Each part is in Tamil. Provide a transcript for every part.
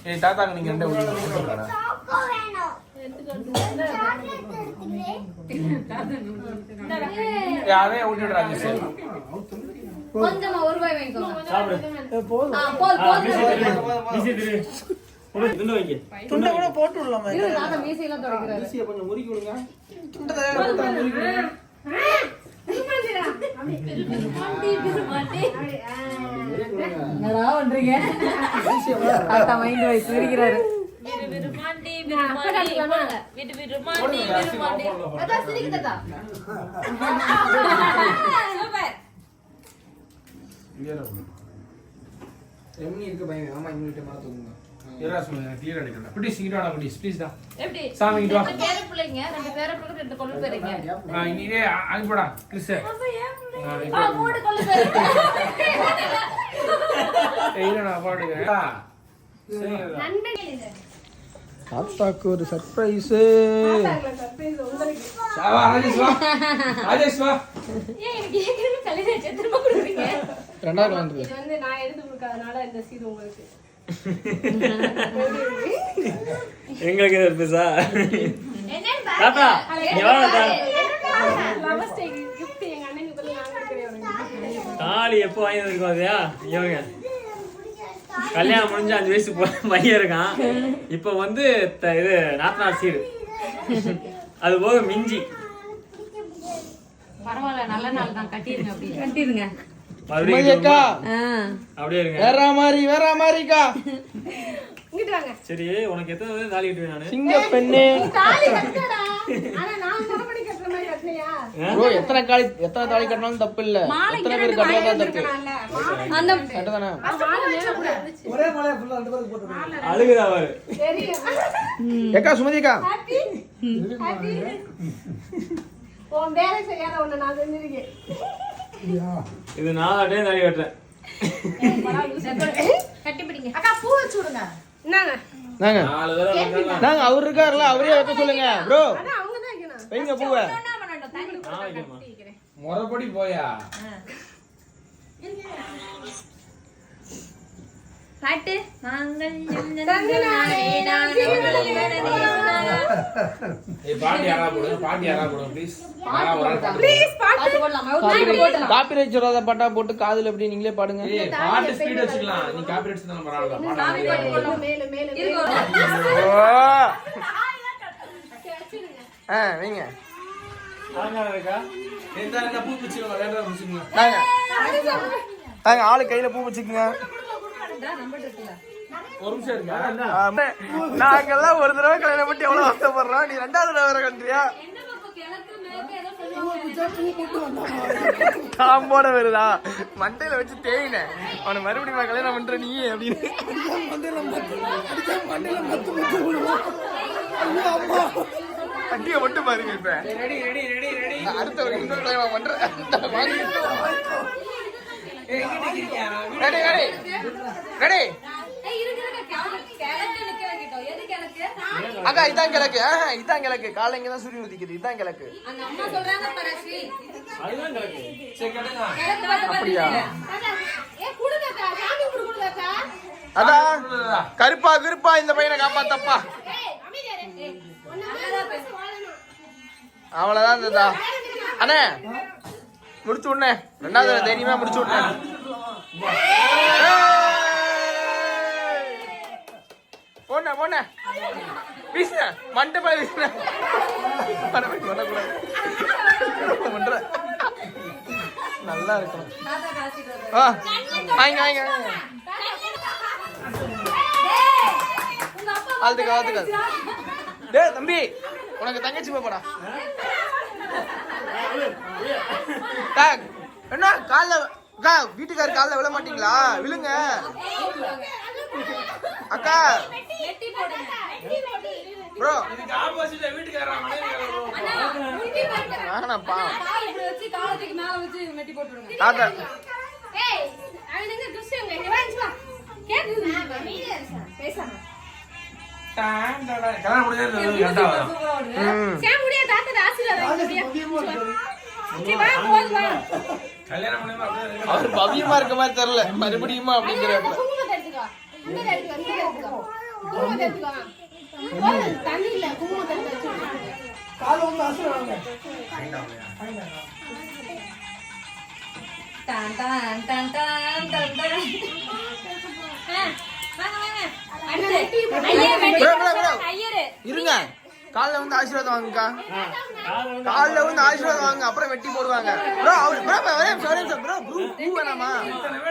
ஏய் தாத்தாங்க நீங்க ரெண்டே ஊட்டி யாரே ஊட்டி விடுறாங்க சார் கொஞ்சமா ஒரு ரூபாய் வாங்கிக்கோங்க சாப்பிடு போதும் துண்டு வைங்க துண்டை கூட போட்டு விடலாமா தாத்தா மீசையெல்லாம் துடைக்கிறாரு ஈஸியா கொஞ்சம் முறுக்கி விடுங்க துண்டை தயாரா என்னடா பண்றீங்க தாத்தா மைண்ட் வாய்ஸ் இருக்கிறாரு எம்னி இருக்கு பையன் ஆமா இம்யூனிட்டி மேல தூங்குங்க ஏறா சொல்லுங்க கிளியர் அடிக்கணும் ப்ளீஸ் இங்கடா ப்ளீஸ் டா எப்படி சாமி இங்க வா பேர பிள்ளைங்க ரெண்டு பேர பிள்ளைங்க ரெண்டு கொள்ள பேரீங்க இங்கே அனுப்புடா கிறிஸ் மூணு கொள்ள பேரீங்க ஏய்டா பாடுங்க தாத்தாக்கு ஒரு சர்ப்ரைஸ் ராஜேஷ் வா ஏன் எனக்கு ஏற்கனவே கல்யாணம் ஆச்சு திரும்ப கொடுக்குறீங்க ரெண்டாயிரம் வந்து இது வந்து நான் எடுத்து கொடுக்காதனால இந்த சீர் உங்களுக்கு எங்களுக்கு இது பெருசா என்னன்னு தாத்தா எவ்வளவு தாத்தா லவர்ஸ் டே gift எங்க அண்ணனுக்கு வந்து நான் கொடுக்கிறேன் தாலி எப்போ வாங்கி வந்திருக்கோம் அதையா இவங்க கல்யாணம் முடிஞ்சு 5 வயசு பையன் இருக்கான் இப்ப வந்து இது நாத்தனார் சீடு அது போக மிஞ்சி பரவாயில்ல நல்ல நாள் தான் கட்டிருங்க அப்படி கட்டிருங்க மறுபடியும் அக்கா அப்படியே இருங்க வேற மாதிரிக்கா இங்கிட்டு வாங்க சரி உனக்கு எத்தனை தாலி கட்டுவேன் நானு சிங்க பெண்ணே தாலி கட்டடா ஆனா நான் மறுபடி கட்டற மாதிரி கட்டலையா ப்ரோ எத்தனை தாலி கட்டினாலும் தப்பு இல்ல எத்தனை பேர் கட்டினாலும் தப்பு அந்த கட்டதானே மாலை மேல கூட ஒரே மாலைய ஃபுல்லா அந்த பேருக்கு போட்டு அழுகுதா அவரு தெரியும் ஏக்கா சுமதிக்கா ஹாப்பி ஹாப்பி உன் வேலை செய்யாத ஒண்ணு நான் செஞ்சிருக்கேன் இது நான் அப்படியே தாலி கட்டுறேன் கட்டி பிடிங்க அக்கா பூ வச்சு விடுங்க என்னங்க நாங்க 4 தடவை வந்தாங்க நாங்க அவர் இருக்காருல அவரே வைக்க சொல்லுங்க ப்ரோ அதான் அவங்க தான் வைக்கணும் வைங்க பூவை நான் வைக்கணுமா முறைப்படி போயா பாட்டு ஏய் பாட்டி யாரா போடுங்க ப்ளீஸ் ப்ளீஸ் பாட்டு காப்பிரைட் சொல்லாத பாட்டா போட்டு காதுல எப்படி நீங்களே பாடுங்க ஏய் பாட்டு ஸ்பீட் வச்சுக்கலாம் நீ காப்பிரைட்ஸ் தான பரவாயில்லை மேல மேல வைங்க இருக்கா எந்த பூ பிடிச்சிருங்க வேண்டாம் பிடிச்சிருங்க நாங்க ஆளு கையில பூ வச்சுக்குங்க ஒரு நிமிஷம் இருங்க நாங்கெல்லாம் ஒரு தடவை கல்யாணம் பண்ணி எவ்வளவு அவஸ்தைப்படுறோம் நீ 2வது தடவை வேற கண்டியா காம்போட வருதா மண்டையில வச்சு தேயினேன் அவனை மறுபடியும் கல்யாணம் பண்ற நீ அப்படின்னு அட்டிய மட்டும் பாருங்க இப்ப ரெடி அடுத்த ஒரு இன்னொரு டைம் பண்றேன் ரெடி அக்கா இதான் கிழக்கு இதான் கிழக்கு காலை இங்கதான் சூரியன் உதிக்குது இதான் கிழக்கு அதுதான் கிடக்கு சரி கேளுங்க அப்படியா ஏ குடுங்கக்கா சாமி குடுங்கக்கா அதான் கருப்பா இந்த பையனை காப்பாத்தப்பா ஏய் அமைதியா இரு ஒண்ணு பேச வாழணும் அவ்வளவுதான் இருந்ததா அண்ணே முடிச்சு விடனே 2வது தைரியமா முடிச்சு விடனே போன வீசுன மண்டபம் வீசுன பண்ற நல்லா இருக்கும் வாங்க வாழ்த்துக்க டே தம்பி உனக்கு தங்கச்சி போடா என்ன காலைல வீட்டுக்காரர் காலைல விழ மாட்டீங்களா விழுங்க அக்கா ப்ரோ இதுக்கு ஆப்போசிட்ல வீட்டுக்காரரா வேணாப்பா மெட்டி போட்டுடுங்க தாத்தா ஏய் அவனுங்க துஷ்யங்க இங்க வாங்க வா கேக்குது அமைதியா இரு பேசாம கல்யாணம் முடிஞ்சது கரெக்டா வரும் சாம் முடிய தாத்தா ஆசீர்வாதம் சரி வா போது வா கல்யாணம் முடியுமா அவர் பவியமா இருக்க மாதிரி தெரியல மறுபடியுமா அப்படிங்கிறப்ப குங்குமத்தை எடுத்துக்கோ இந்த எடுத்துக்கோ குங்குமத்தை எடுத்துக்கோ. தண்ணி இல்ல குங்குமத்தை எடுத்து வச்சு. கால வந்து ஆசீர்வாதம் டான் டான் டான் டான் டான் டான். வாங்க வாங்க. ஐயரே இருங்க, காலைல வந்து ஆசீர்வாதம் வாங்குக்கா. காலைல வந்து ஆசீர்வாதம் வாங்க, அப்புறம் வெட்டி போடுவாங்க. ப்ரோ அவர் ப்ரோ ஒரே நிமிஷம் ப்ரோ பூ வேணாமா?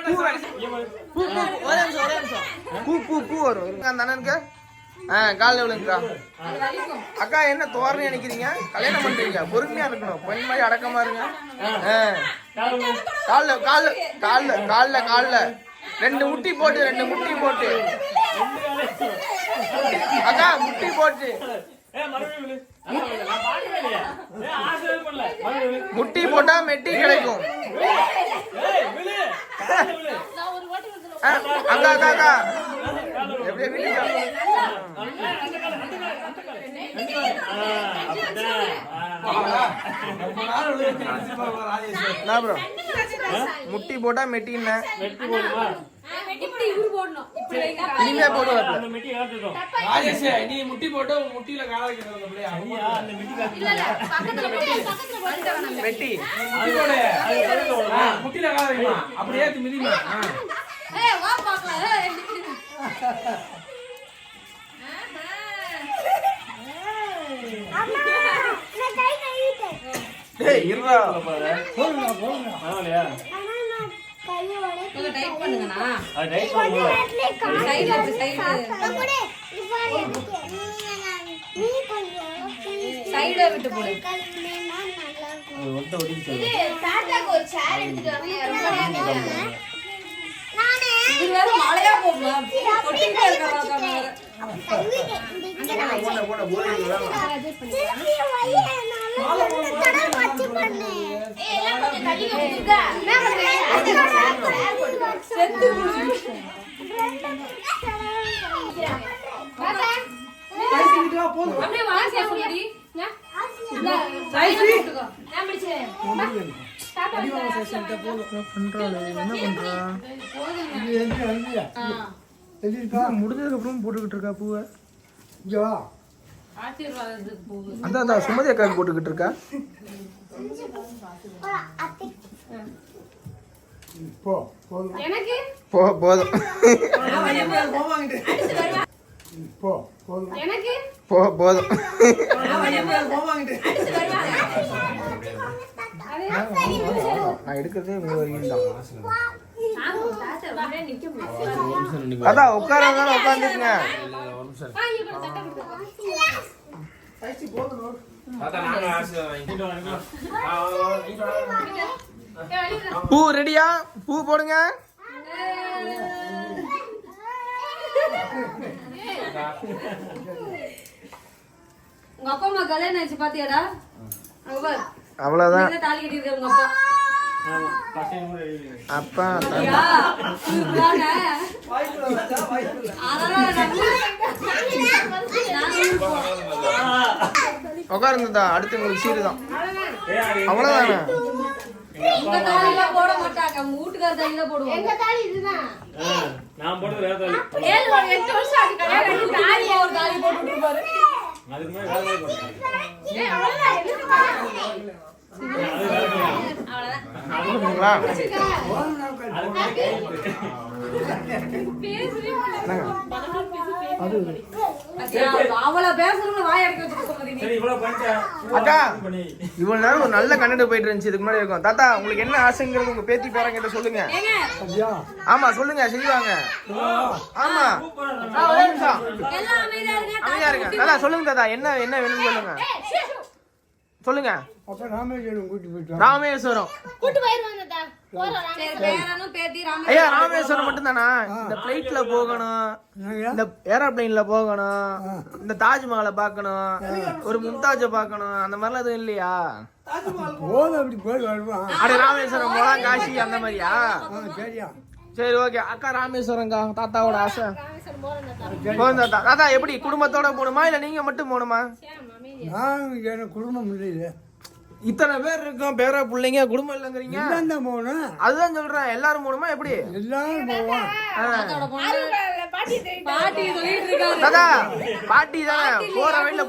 பூ ஒரே நிமிஷம் பூ வரும் அந்த அண்ணனுக்கு. காலைல விழுங்கக்கா. அக்கா என்ன தோரணை நினைக்கிறீங்க? கல்யாணம் பண்றீங்க, பொறுமையா இருக்கணும், பொய் மாதிரி அடக்கமா இருங்க. காலைல காலைல காலைல காலைல காலைல 2 முட்டி போட்டு அக்கா முட்டி போட்டு முட்டி போட்டா மெட்டி கிடைக்கும். அக்கா அக்கா அக்கா எப்படி ப்ரோ முட்டி போட்டா மெட்டின்னு இனிமே போடுவாங்க. ராஜேஷ் நீ முட்டி போட்டு முட்டியில கால வைக்கிறது மெட்டி முட்டியில கால வைமா அப்படியே மிதிமா. ஏய் வா பாக்கலாம். டேய் இருடா பரவாயில்லையா? கொஞ்சம் டைட் பண்ணுங்கண்ணா. அது டைட் பண்ணுங்க. சைடுல சைடுல விட்டு போடு. அது ஒட்ட ஒடிச்சு தாத்தாக்கு ஒரு சேர் எடுத்துட்டு வாங்க. இது வேற மழையா போகுமா? கொட்டிட்டே இருக்கறதா வேற. அப்படியே வாசி அப்படி முடிஞ்சதுக்கு அப்புறம் போட்டுக்கிட்டு இருக்கா பூவை. ஆசீர்வாதத்துக்கு போகுது. அதான் சுமதி அக்காவுக்கு போட்டுக்கிட்டு இருக்கா. எனக்கு போதும் எனக்கு போதும். நான் எடுக்கிறதே வரைக்கும் தான். அதான் உட்காரங்க உட்காந்துக்குங்க. பூ ரெடியா? பூ போடுங்க. உங்க அப்பா அம்மா கல்யாணம் ஆயிடுச்சு பாத்தியாடா? அவ்வளவுதான். தாலி கட்டிருக்க உங்க அப்பா. அப்பா உட்காருந்தா அடுத்து உங்களுக்கு சீரு தான். அவ்வளவுதானே. உங்க தாலில போட மாட்டாங்க, உங்க வீட்டுக்கார தாலில போடுவாங்க. எங்க தாலி இதுதான். நான் போடுறது வேற தாலி. 8 வருஷம் ஆச்சு கல்யாணம் ஆகி தாலி ஒரு தாலி போட்டு இருப்பாரு. அதுக்கு மேல வேற தாலி போடுறேன். ஏய் அவ்வளவுதான் எதுக்கு அவளை பேசுறவங்க வாய் அடக்கி வச்சுட்டு சரி இவ்வளவு பண்ணிட்டேன். அக்கா இவ்வளவு நேரம் ஒரு நல்ல கண்டென்ட் போயிட்டு இருந்துச்சு. இதுக்கு முன்னாடி இருக்கும். தாத்தா உங்களுக்கு என்ன ஆசைங்கிறது உங்க பேத்தி பேரங்கிட்ட சொல்லுங்க. ஆமா சொல்லுங்க செய்வாங்க. ஆமா ஒரே நிமிஷம் அமைதியா இருங்க. தாத்தா சொல்லுங்க தாத்தா என்ன என்ன வேணும்னு சொல்லுங்க. சொல்லுங்க. ராமேஸ்வரம் கூட்டி போயிருவாங்க தாத்தா. ஐயா ராமேஸ்வரம் மட்டும் தானா? இந்த பிளைட்ல போகணும், இந்த ஏரோப்ளைன்ல போகணும், இந்த தாஜ்மஹாலை பார்க்கணும், ஒரு மும்தாஜ பார்க்கணும், அந்த மாதிரிலாம் எதுவும் இல்லையா? அட ராமேஸ்வரம் போலாம், காசி அந்த மாதிரியா? சரி ஓகே அக்கா ராமேஸ்வரம்க்கா தாத்தாவோட ஆசை. போதும் தாத்தா. தாத்தா எப்படி குடும்பத்தோட போகணுமா இல்ல நீங்க மட்டும் போகணுமா? குடும்பம் இல்லை, இத்தனை பேர் இருக்கோம், பேரா பிள்ளைங்க, குடும்பம் இல்லைங்கிறீங்க. போகணும். அதுதான் சொல்றேன், எல்லாரும் போகணுமா எப்படி? எல்லாரும் போவோம். பாட்டி தெரியும். பாட்டி சொல்லிட்டு இருக்காரு. தாத்தா பாட்டி தானே போற வழியில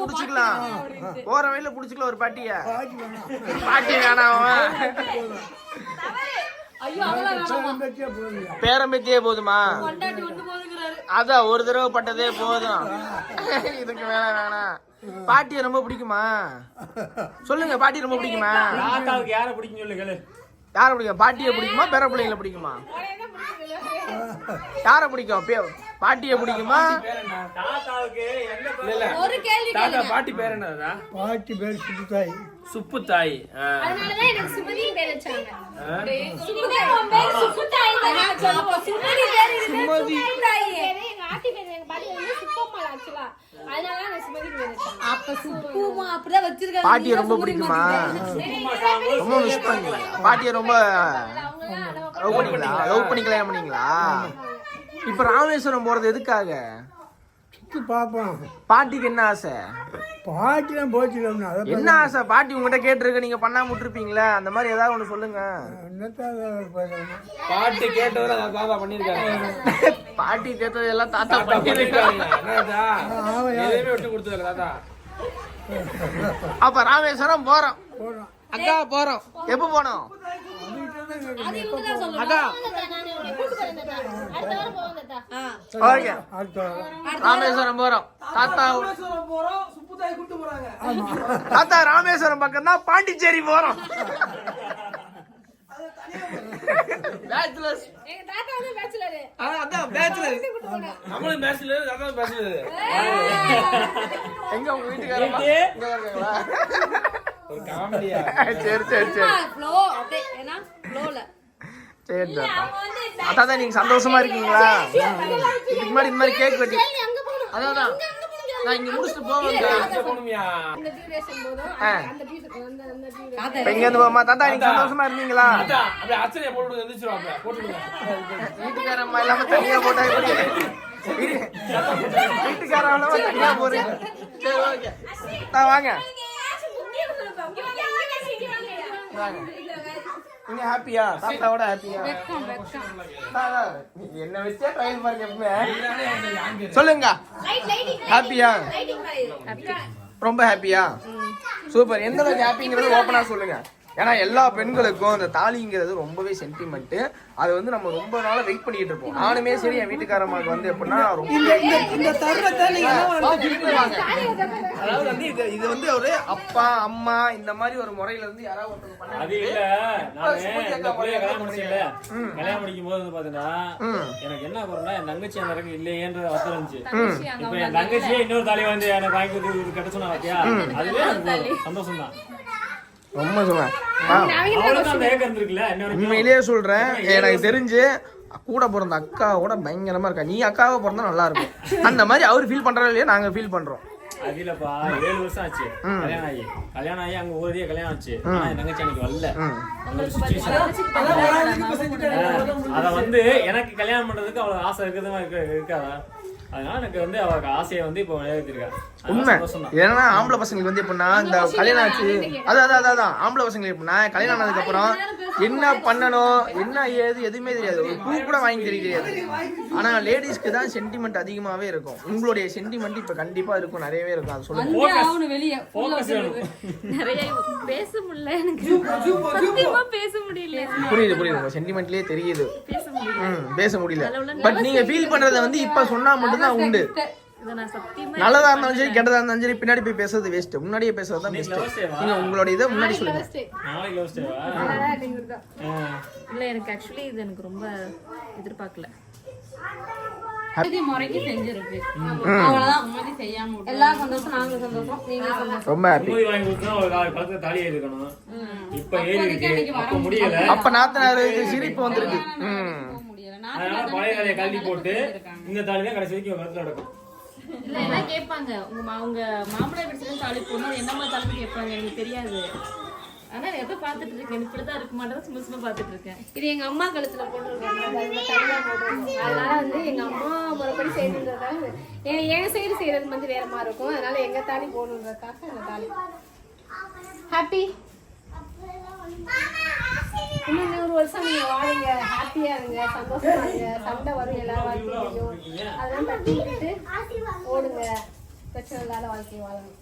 புடிச்சுக்கலாம் ஒரு பாட்டிய. பாட்டி வேணாம், ஐயோ அதெல்லாம் வேணாமா? பேரம்பத்தியே போதுமா? கொண்டாட்டி ஒண்ணு போதுங்கிறாரு. அதான் ஒரு தடவை பட்டதே போதும், இதுக்கு வேணாம். பாட்டிய ரொம்ப பிடிக்குமா? சொல்லுங்க, பாட்டி ரொம்ப பிடிக்குமா? தாத்தாவுக்கு யாரை பிடிக்கும் சொல்லு கேளு. யார பிடிக்கும்? பாட்டிய பிடிக்குமா பேர பிள்ளைங்கள பிடிக்குமா? யார பிடிக்கும்? பாட்டிய பிடிக்குமா? தாத்தாவுக்கு எந்த இல்ல ஒரு கேள்வி தாத்தா கேளுங்க. பாட்டி பேர் என்னதா? பாட்டி பேர் சுப்புத்தாய். சுப்புத்தாய். அதனாலதான் எனக்கு சுமதின்னு பேர் வச்சாங்க. எங்க ஆட்டி பேர் எங்க பாட்டி வந்து சுப்பம்மா ஆக்சுவலா. அதனாலதான் எனக்கு சுமதின்னு பேர் வச்சாங்க. அப்ப சுப்புமா அப்படிதான் வச்சிருக்காங்க. பாட்டிய ரொம்ப பிடிக்குமா? ரொம்ப மிஸ் பண்ணீங்களா? பாட்டிய ரொம்ப லவ் பண்ணி கல்யாணம் பண்ணீங்களா? இப்ப ராமேஸ்வரம் போறது எதுக்காக? பாப்போம். பாட்டிக்கு என்ன ஆசை? பாட்டி தான் போச்சுக்கணும். அதை என்ன ஆசை? பாட்டி உங்ககிட்ட கேட்டிருக்க, நீங்க பண்ணாம விட்டுருப்பீங்களா? அந்த மாதிரி ஏதாவது ஒண்ணு சொல்லுங்க. பாட்டி கேட்டவரை தாத்தா பண்ணிருக்காங்க. பாட்டி கேட்டது எல்லாம் தாத்தா பண்ணிருக்காங்க. பண்ணிருக்காங்க. என்னதா? எதையுமே விட்டு கொடுத்ததில்ல தாத்தா. அப்ப ராமேஸ்வரம் போறோம். போறோம். அக்கா போறோம். எப்ப போனோம்? அது இவங்க தான் சொல்லணும். அக்கா நான் உன்னை கூட்டு போறேன் தாத்தா. அடுத்த வாரம் போவோம் தாத்தா. ஓகே, அடுத்த வாரம். ராமேஸ்வரம் போறோம். தாத்தா போறோம், சுப்புத்தாய் கூட்டு போறாங்க. தாத்தா ராமேஸ்வரம் பக்கம் தான் பாண்டிச்சேரி போறோம். பேச்சுலர்ஸ். எங்க தாத்தா வந்து பேச்சுலர். அதான் பேச்சுலர். நம்மளும் பேசல, தாத்தா பேசல. எங்க உங்க வீட்டுக்காரமா? இங்க இருக்காங்களா? ஒரு காமெடியா. சரி. ஃப்ளோ அப்படியே ஏனா ஃப்ளோல. சரி தாத்தா. தாத்தா நீங்க சந்தோஷமா இருக்கீங்களா? இதுக்கு முன்னாடி இந்த மாதிரி கேக் வெட்டி அங்க போகணும். அதான் நான் இங்க முடிச்சுட்டு போவேங்க. இங்க போணுமியா? அந்த டியூரேஷன் போதும். அந்த டியூரேஷன் அந்த டியூரேஷன். தாத்தா எங்க இருந்து போமா? தாத்தா நீங்க சந்தோஷமா இருந்தீங்களா? தாத்தா அப்படியே அச்சனைய போட்டு எந்திரிச்சிருவாங்க. போட்டுடுங்க. வீட்டுக்காரம்மா இல்லாம தனியா போட்டா எப்படி? வீட்டுக்காரன் இல்லாம தனியா போறீங்க. சரி ஓகே. வாங்க வாங்க. நீங்க ஹாப்பியா? தாத்தாவோட ஹாப்பியா? என்ன வச்சே ட்ரையல் பாருங்க எப்பவுமே. சொல்லுங்க, ஹாப்பியா? ரொம்ப ஹாப்பியா? சூப்பர். எந்த அளவுக்கு ஹாப்பிங்கிறது ஓப்பனா சொல்லுங்க. ஏன்னா எல்லா பெண்களுக்கும் அந்த தாலிங்கிறது ரொம்பவே சென்டிமெண்ட். அது வந்து நம்ம ரொம்ப நாளா வெயிட் பண்ணிட்டு இருப்போம். நானுமே சரி, என் வீட்டுக்காரம்மாக்கு வந்து எப்படின்னா ரொம்ப இந்த தருணத்தை நீங்க அதாவது வந்து இது வந்து ஒரு அப்பா அம்மா இந்த மாதிரி ஒரு முறையில இருந்து யாராவது ஒருத்தர் பண்ணாங்க. அது இல்ல, நானு இந்த பிள்ளைய கல்யாணம் முடிச்சேன்ல, கல்யாணம் முடிக்கும் போது வந்து பாத்தீங்கன்னா எனக்கு என்ன குறைனா என் தங்கச்சி அந்த இடத்துக்கு இல்லையேன்ற வருத்தம் இருந்துச்சு. இப்ப என் தங்கச்சியே இன்னொரு தாலி வந்து எனக்கு வாங்கி கொடுத்து கட்ட சொன்னா பாத்தியா, அதுவே எனக்கு சந்தோஷம் தான். ரொம்ப சொல்றேன். அவளுக்கு அந்த ஏக்கம் இருந்திருக்குல்ல. இன்னொரு உண்மையிலேயே சொல்றேன், எனக்கு தெரிஞ்சு கூட பிறந்த அக்காவோட பயங்கரமா இருக்கா. நீ அக்காவை பிறந்தா நல்லா இருக்கும். அந்த மாதிரி அவர் ஃபீல் பண்றாரு இல்லையா, நாங்க ஃபீல் பண்றோம். அது இல்லப்பா, 7 வருஷம் ஆச்சு கல்யாணம் ஆகி அங்க ஊரே கல்யாணம் ஆச்சு. ஆனா என் தங்கச்சி எனக்கு வரல. அந்த ஒரு சிச்சுவேஷன் அத வந்து எனக்கு கல்யாணம் பண்றதுக்கு அவளுக்கு ஆசை இருக்காதா? அதனால எனக்கு வந்து அவருக்கு ஆசையை வந்து இப்போ நிறைவேற்றிருக்கா. உண்மை. ஏன்னா ஆம்பளை பசங்களுக்கு வந்து எப்படின்னா இந்த கல்யாணம் ஆச்சு, அதான் ஆம்பளை பசங்களுக்கு எப்படின்னா கல்யாணம் ஆனதுக்கு அப்புறம் என்ன பண்ணணும் என்ன ஏது எதுவுமே தெரியாது. ஒரு பூ கூட வாங்கி தெரியாது. ஆனா லேடிஸ்க்கு தான் சென்டிமெண்ட் அதிகமாவே இருக்கும். உங்களுடைய சென்டிமெண்ட் இப்ப கண்டிப்பா இருக்கும், நிறையவே இருக்கும். அது சொல்லுங்க. வெளியே ஃபோக்கஸ் வேணும். நிறைய பேச முடியல, எனக்கு சத்தியமா பேச முடியல. புரியுது உங்க சென்டிமெண்ட்லயே தெரியுது. பேச முடியல. பட் நீங்க ஃபீல் பண்றத வந்து இப்ப சொன்னா மட்டும் தான் உண்டு. இத நான் சத்தியமா நல்லதா இருந்தாலும் சரி கெட்டதா இருந்தாலும் சரி பின்னாடி போய் பேசுறது வேஸ்ட். முன்னாடியே பேசுறது தான் பெஸ்ட். நீங்க உங்களோட இதை முன்னாடி சொல்லுங்க. நாளைக்கு லவ் ஸ்டேவா? இல்ல, எனக்கு ஆக்சுவலி இது எனக்கு ரொம்ப எதிர்பார்க்கல. முறைக்கு செஞ்சிருக்கு. அவ்வளவுதான். மாதிரி செய்யாம எல்லா சந்தோஷம், நாங்க சந்தோஷம், நீங்க சந்தோஷம். ரொம்ப ஹாப்பி. மூவி வாங்கி கொடுத்தா ஒரு பக்கத்துல தாலி இருக்கணும். இப்ப ஏறி இருக்கு, அப்ப முடியல. அப்ப நாத்தனாருக்கு சிரிப்பு வந்திருக்கு. அதனால பழைய தாலியை கழட்டி போட்டு இந்த தாலி தான் கடைசி வரைக்கும் கருத்துல நடக்கும். இல்ல எல்லாம் கேட்பாங்க, உங்க மாப்பிள்ளை வீட்டுல தாலி போடணும், என்ன மாதிரி தாலி கேட்பாங்க, எனக்கு தெரியாது. ஆனா எப்ப பாத்துட்டு இருக்கேன், இப்படிதான் இருக்க மாட்டேன், சும்மா சும்மா பாத்துட்டு இருக்கேன். இது எங்க அம்மா கழுத்துல போட்டுருக்காங்க. அதனால வந்து எங்க அம்மா முறைப்படி செய்யணுன்றதுக்காக என் சைடு செய்யறது வந்து வேற மாதிரி இருக்கும். அதனால எங்க தாலி போடணுன்றதுக்காக அந்த தாலி. ஹாப்பி இன்னும் 100 வருஷம் நீங்க வாழுங்க, ஹாப்பியா இருங்க, சந்தோஷமா இருங்க. சண்டை வரும் எல்லா வாழ்க்கையிலையும், அதெல்லாம் தட்டி விட்டுட்டு ஓடுங்க. பிரச்சனை இல்லாத வாழ்க்கையை வாழணும்.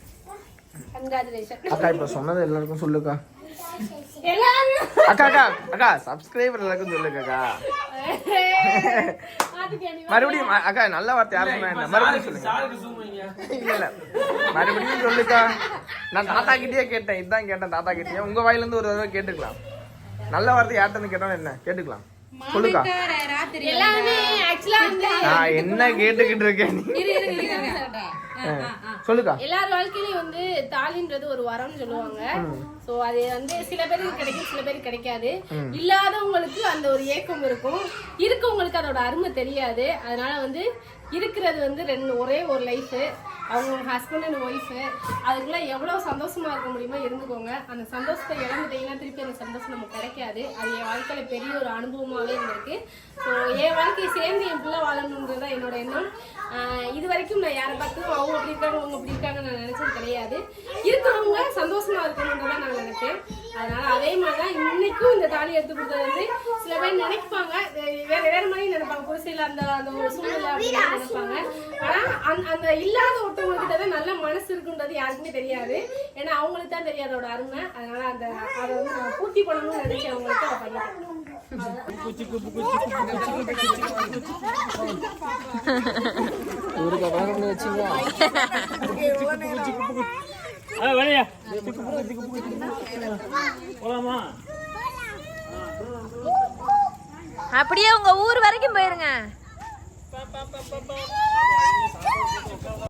கங்க்ராச்சுலேஷன். அக்கா இப்ப சொன்னது எல்லாருக்கும் சொல்லுக்கா. எல்லாரும் அக்கா அக்கா அக்கா சப்ஸ்கிரைபர் எல்லாருக்கும் சொல்லுக்கா. மறுபடியும் அக்கா நல்ல வார்த்தை யாரும் என்ன மறுபடியும் சொல்லுங்க. இல்ல இல்ல மறுபடியும் சொல்லுக்கா. நான் தாத்தா கிட்டே கேட்டேன், இதான் கேட்டேன் தாத்தா கிட்டே. உங்க வாயில இருந்து ஒரு தடவை கேட்டுக்கலாம். நல்ல வார்த்தை யார்கிட்ட இருந்து கேட்டாலும் என்ன கேட்டுக்கலாம். சொல்லுக்கா. எல்லாமே ஆக்சுவலா வந்து நான் என்ன கேட்டுக்கிட்டு இருக்கேன் சொல்லுக்கா. எல்லார் வாழ்க்கையிலயும் வந்து தாலின்றது ஒரு வரம்னு சொல்லுவாங்க. சோ அது வந்து சில பேருக்கு கிடைக்கும், சில பேருக்கு கிடைக்காது. இல்லாதவங்களுக்கு அந்த ஒரு ஏக்கம் இருக்கும், இருக்கவங்களுக்கு அதோட அருமை தெரியாது. அதனால வந்து இருக்கிறது வந்து ஒரே ஒரு லைஃப், அவங்க ஹஸ்பண்ட் அண்ட் ஒய்ஃபு, அதுக்குள்ள எவ்வளவு சந்தோஷமா இருக்க முடியுமோ இருந்துக்கோங்க. அந்த சந்தோஷத்தை இழந்துட்டீங்கன்னா திருப்பி அந்த சந்தோஷம் நமக்கு கிடைக்காது. அது என் வாழ்க்கையில பெரிய ஒரு அனுபவமாவே இருந்திருக்கு. ஸோ என் வாழ்க்கையை சேர்ந்து என் பிள்ளை வாழணுன்றது தான் என்னோட எண்ணம். இது வரைக்கும் நான் யாரை பார்த்தும் அவங்க அப்படி இருக்காங்க அவங்க அப்படி இருக்காங்க நான் நினைச்சது கிடையாது. இருக்கிறவங்க சந்தோஷமா இருக்கணுன்றதான் நான் நினைப்பேன். அதனால அதே மாதிரிதான் இன்னைக்கும் இந்த தாலி எடுத்து கொடுத்தது வந்து சில பேர் நினைப்பாங்க, வேற மாதிரி நினைப்பாங்க, புருஷையில அந்த அந்த ஒரு சூழ்நிலை அப்படின்னு நினைப்பாங்க. ஆனா அந்த இல்லாத ஒருத்தவங்க கிட்ட தான் நல்ல மனசு இருக்குன்றது யாருக்குமே தெரியாது. ஏன்னா அவங்களுக்கு தான் தெரியாது அதோட அருமை. அதனால அதை வந்து நான் பூர்த்தி பண்ணணும்னு நினைச்சேன் அவங்களுக்கு. அதை பண்ணிட்டேன். அப்படியே உங்க ஊர் வரைக்கும் போயிருங்க.